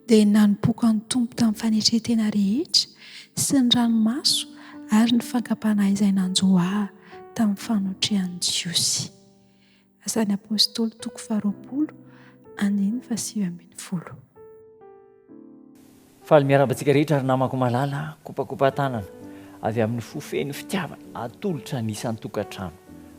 dia nanompoka ny tompo tamin'ny fanetretena rehetra sy ny ranomaso ary ny fankapanahy izay nanjoaha tamin'ny fanotrian'ny Jiosy. Asan'ny Apôstôly toko 20 andiny 7:10. Faly miarabantsika rehetra ary namako malala kopakopa tanana avy amin'ny fofeny fitiavana atolotra ny isan'ny tokantrano,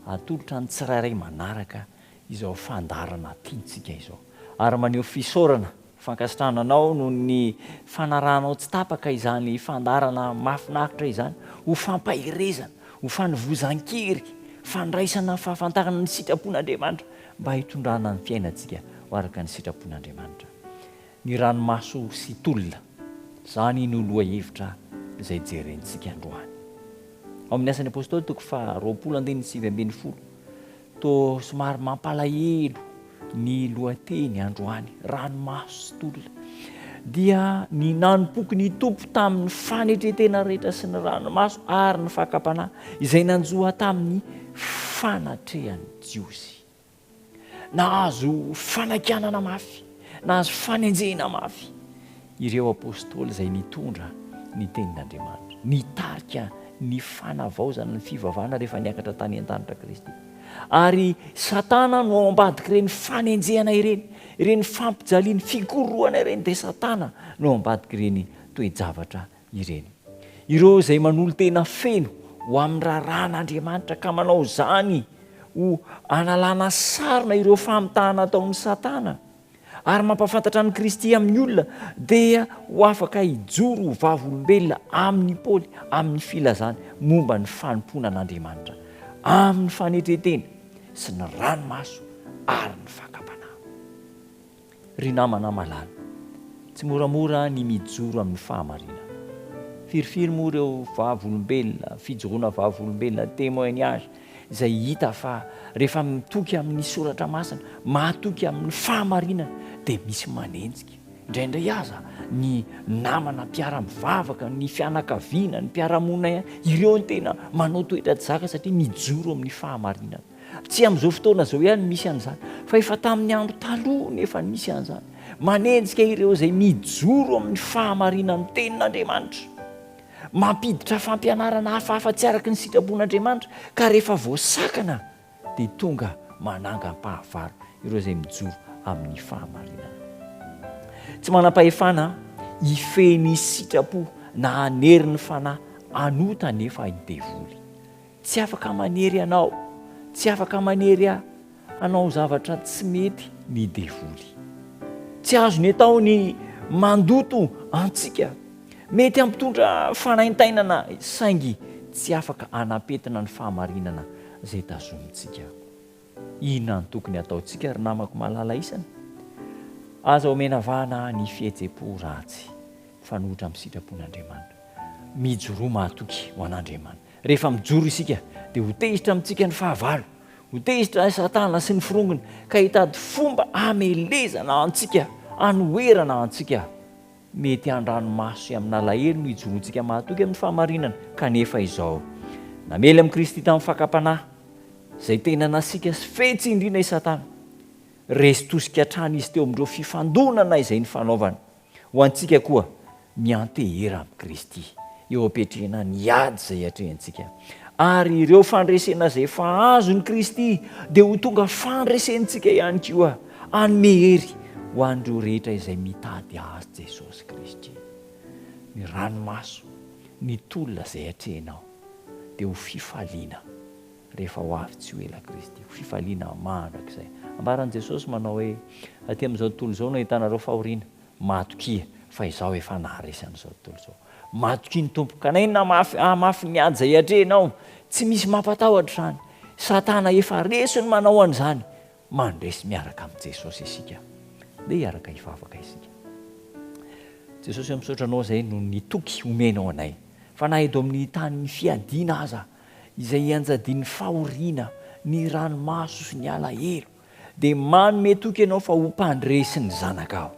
atolotra ny tsirairay manaraka izao fandarana tiantsika izao ary maneho fisaorana fankasitrananao no ny fanarahanao tsy tapaka izany fandarana mahafinaritra izany ho fampahirezana, ho fanovozan-kery, fandraisana fahafantarana ny sitrapon'Andriamanitra mba hitondrana ny fiainantsika ho araka ny sitrapon'Andriamanitra. Ny ranomaso sy tolona zany no loha hevitra izay jerentsika androany. Ao amin'ny asan'ny Apôstôly toko 20:7-10 to somary mampalahelo ny lohateny androany ranomaso sy tolona dia ny nanompoky ny tompo tamin'ny fanetretena rehetra sy ny ranomaso ary ny fakapanahy izay nanjoa tamin'ny fanatrehan'ny Jiosy. Nahazo fanakanana mafy, nahazo fanenjehana mafy ireo apôstôly izay nitondra ny tenin'Andriamanitra, nitarika ny fanavaozana ny fivavahana rehefa niakatra tany an-danitra Kristy. Ary Satana no ao ambadika ireny fanenjehana ireny fampijaliany fikorohana ireny, dia Satana no ao ambadika ireny toe-javatra ireny. Ireo izay manolo tena feno ho amin'ny raran'Andriamanitra ka manao zany ho analana sarina ireo famitahana ataon'ny Satana ary mampafantatra ny Kristy amin'ny olona dia ho afaka hijoro ho vavolombelona amin'ny Paoly amin'ny filazany momba ny fanompona an'Andriamanitra amin'ny fanetretena sy ny ranomaso ary ny fakapanahy. Ry namana malala, tsy moramora ny mijoro amin'ny fahamarinana. Firifiry moa ireo vavolombelona, fijoroana vavolombelona témoignage izay hita fa rehefa mitoky amin'ny soratra masina, mahatoky amin'ny fahamarinana dia misy manenjika. Indraindray aza ny namana mpiara-mivavaka, ny fianakaviana, ny mpiara-monina, ireo ny tena manao toetra tsy zaka satria mijoro amin'ny fahamarinana. Tsy amin'izao fotoana izao ihany misy an'izany, fa efa tamin'ny andro taloha nefa misy an'izany. Manenjika ireo izay mijoro amin'ny fahamarinana ny tenin'Andriamanitra, mampiditra fampianarana hafahafa tsy araka ny sitrapon'Andriamanitra, ka rehefa voasakana dia tonga manangam-pahavaro ireo izay mijoro amin'ny fahamarinana. Tsy manam-pahefana hifeny sitrapo na hanery ny fanahy anota nefa hidevoly. Tsy afaka manery anao, tsy afaka manery anao zavatra tsy mety ny devoly. Tsy azo ny atao ny mandoto antsika, mety ampitondra fanaintainana saingy tsy afaka anapetina ny fahamarinana izay tazomintsika. Inona ny tokony ataontsika ry namako malala isana? Aza omena vahana ny fihetsem-po ratsy fanohitra amin'ny sitrapon'Andriamanitra. Mijoro mahatoky ho an'Andriamanitra. Rehefa mijoro isika dia ho tezitra amintsika ny fahavalo, ho tezitra Satana sy ny firongony ka hitady fomba amelezana antsika, anoherana antsika. Mety an-dranomaso sy amin'ny alahelo no hijorontsika mahatoky amin'ny fahamarinana. Kanefa izao namely amin'ny Kristy tamin'ny fakapanahy izay tena nasika sy fetsy indrina i Satana, resy tosika hatrany izy teo amin'ireo fifandonana izay ny fanaovana. Ho antsika koa miantehera amin'ny Kristy eo apetrena ny ady izay hatrehantsika, ary ireo fandresena izay efa azon'ny Kristy dia ho tonga fandresentsika ihany koa hanome hery ho an'ireo rehetra izay mitady azy Jesosy Kristy. Ny ranomaso, ny tolona izay hatrehanao dia ho fifaliana rehefa ho avy tsy ho ela Kristy, ho fifaliana mandrakizay. Ambaran'i Jesosy manao hoe aty amin'izao tontolo izao no ahitanareo fahoriana, matokia fa izao efa naharesy an'izao tontolo izao. Matokia ny tompo, ka nainona mafy ny ady izay hatrehanao, tsy misy mampatahotra izany. Satana efa resy ny manao an'izany, mandresy miaraka amin'i Jesosy isika dia hiaraka hivavaka isika. Jesosy misaotra anao izay no nitoky omenao anay, fa na edo amin'ny tany fiadiana aza izay anjadian'ny fahoriana, ny ranomaso sy ny alahelo, dia manome toky ianao fa ho mpandresy ny zanakao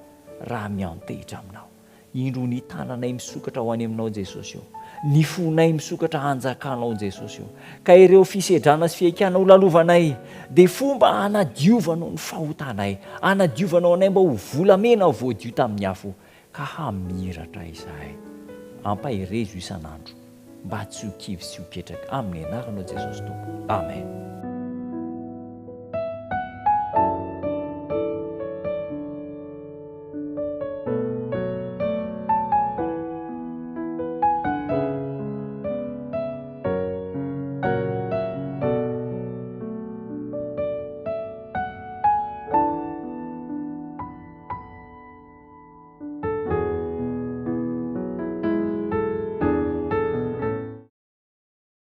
raha miantehitra aminao. Indro ny tananay misokatra ho any aminao Jesosy eo, ny fonay misokatra hanjakanao Jesosy eo, ka ireo fisedrana sy fiekana ho lalovanay dia fomba hanadiovanao ny fahotanay, hanadiovanao anay mba ho volamena voadio tamin'ny afo, ka hamiratra izahay. Ampahirezo isan'andro mba tsy ho kivy sy ho ketraka amin'ny anaranao Jesosy Tompo. Amen.